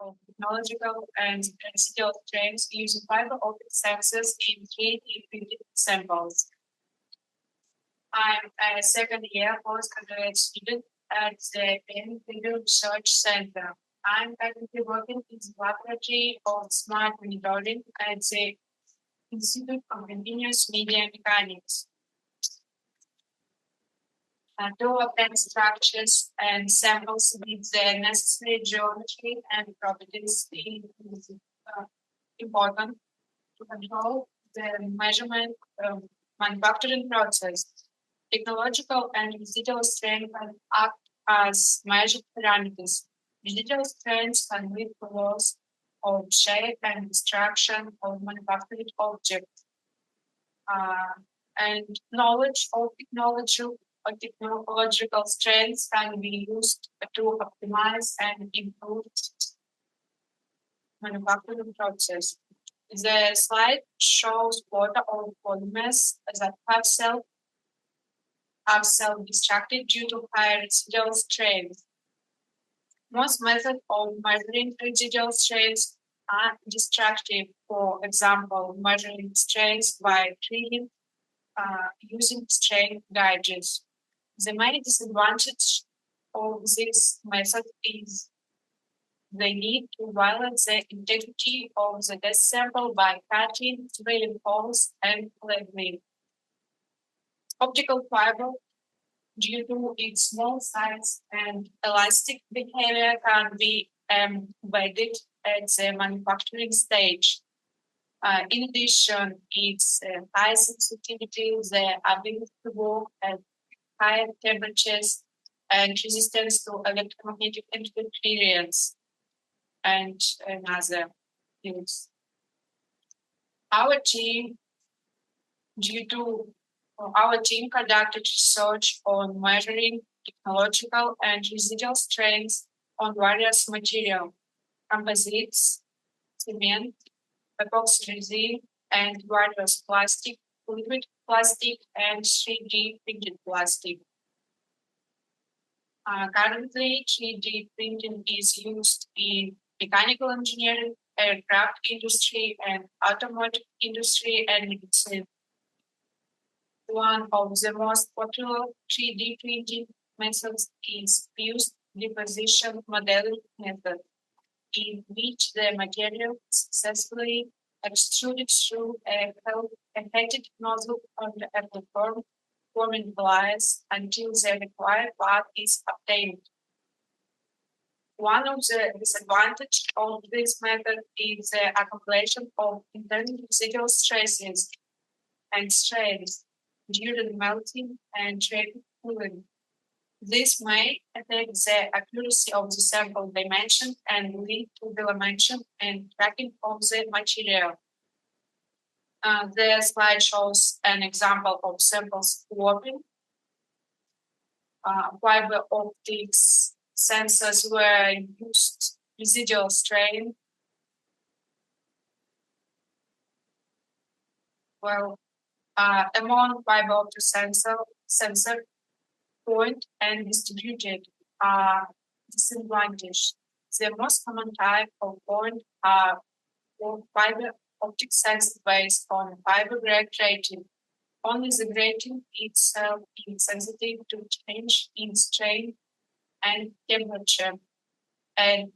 of technological and residual strengths using fiber optic sensors in 3D printed samples. I'm a second year postgraduate student at the Penn Research Center. I'm currently working in the laboratory of smart monitoring at the Institute of Continuous Media Mechanics. To obtain structures and samples with the necessary geometry and properties is important to control the measurement manufacturing process. Technological and residual strength act as measured parameters. Residual strengths can lead to loss of shape and destruction of manufactured objects. And knowledge of technological strengths can be used to optimize and improve manufacturing process. The slide shows photo of polymers that have self-destructed due to high residual strength. Most methods of measuring residual strength are destructive. For example, measuring strength by drilling using strain gauges. The main disadvantage of this method is the need to violate the integrity of the test sample by cutting, drilling holes, and labeling. Optical fiber, due to its small size and elastic behavior, can be embedded at the manufacturing stage. In addition, its high sensitivity, the ability to work at higher temperatures, and resistance to electromagnetic interference, and another things. Our team conducted research on measuring technological and residual strengths on various materials, composites, cement, epoxy resin, and various plastic, liquid plastic, and 3D printed plastic. Currently, 3D printing is used in mechanical engineering, aircraft industry, and automotive industry and medicine. One of the most popular 3D printing methods is fused deposition modeling method, in which the material successfully extruded through a heated nozzle on the platform, forming layers until the required part is obtained. One of the disadvantages of this method is the accumulation of internal residual stresses and strains during melting and rapid cooling. This may affect the accuracy of the sample dimension and lead to the dimension and tracking of the material. The slide shows an example of samples warping. Fiber optics sensors were used residual strain. Among fiber optic sensor point and distributed are disadvantaged. The most common type of point are fiber optic sensors based on fiber grade grating. Only the grating itself is sensitive to change in strain and temperature. And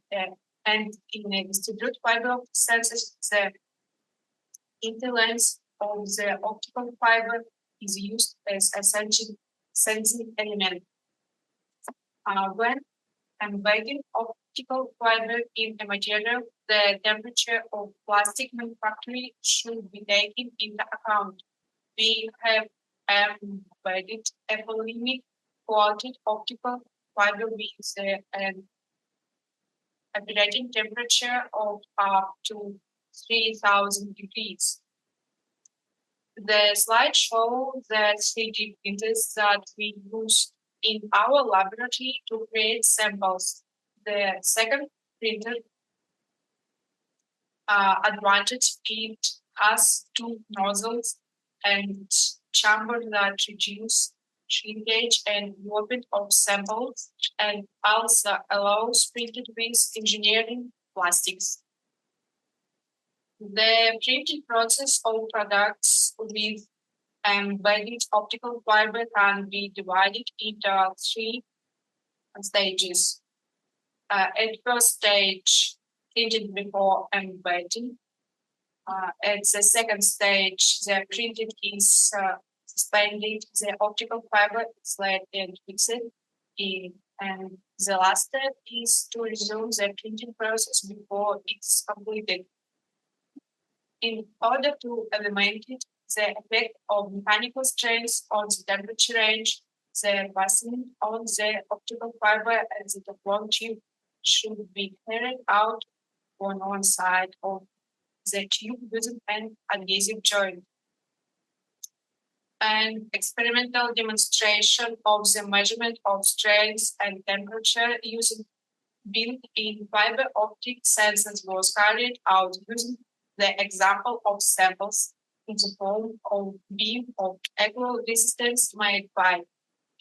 in a distributed fiber optic sensors, the interlength of the optical fiber is used as a sensing element. When embedding optical fiber in a material, the temperature of plastic manufacturing should be taken into account. We have embedded a polymeric coated optical fiber with an operating temperature of up to 3000 degrees. The slide shows the 3D printers that we use in our laboratory to create samples. The second printer advantage it has two nozzles and chamber that reduce shrinkage and warping of samples, and also allows printed with engineering plastics. The printing process of products with embedded optical fiber can be divided into three stages. At first stage, printed before embedding. At the second stage, the printed is suspended, the optical fiber is laid and fixed in, and the last step is to resume the printing process before it's completed. In order to eliminate the effect of mechanical stress on the temperature range, the fastening on the optical fiber and the Teflon tube should be carried out on one side of the tube using an adhesive joint. An experimental demonstration of the measurement of strength and temperature using built-in fiber optic sensors was carried out using the example of samples in the form of beam of equal resistance made by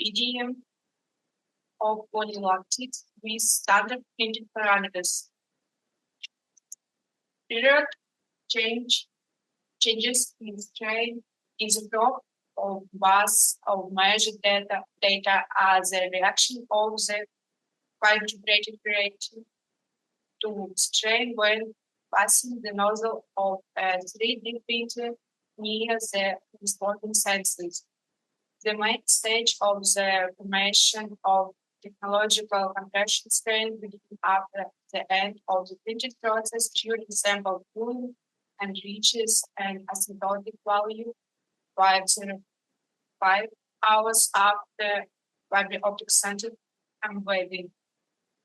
PDM of polylactic with standard printed parameters. Period changes in strain in the drop of mass of measured data as a reaction of the calibrated rate to strain when passing the nozzle of a 3D printer near the responding sensors. The main stage of the formation of technological compression strain begins after the end of the printing process during sample cooling and reaches an asymptotic value 505 hours after fiber optic center embedding.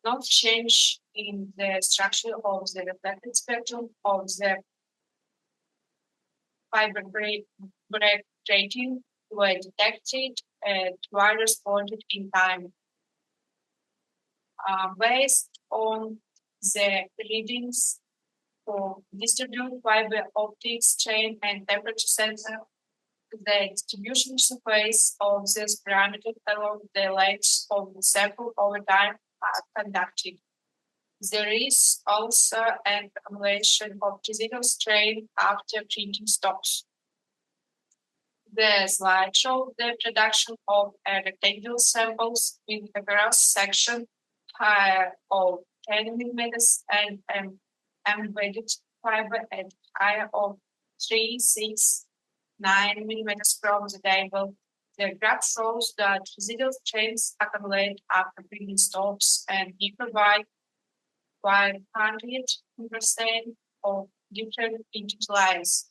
No change in the structure of the reflected spectrum of the fiber breaking were detected and were responded in time. Based on the readings for distributed fiber optic strain and temperature sensor, the distribution surface of this parameter along the length of the sample over time are conducted. There is also an accumulation of residual strain after printing stops. The slide shows the production of rectangular samples with a cross section higher of 10 millimeters and embedded fiber at higher of 3, 6, 9 millimeters from the table. The graph shows that residual strains accumulate after printing stops and differ by 500% of different printing lines.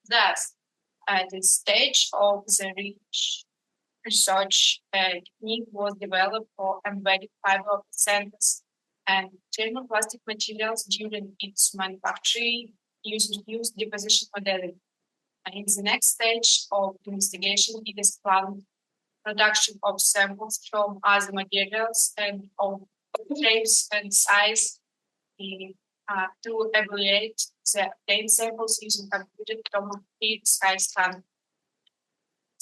Thus, at the stage of the research, a technique was developed for embedded fiber optic centers and thermoplastic materials during its manufacturing using fused deposition modeling. And in the next stage of investigation, it is planned production of samples from other materials and of shapes and size to evaluate the obtained samples using computed tomography sky scan.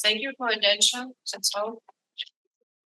Thank you for attention. That's all.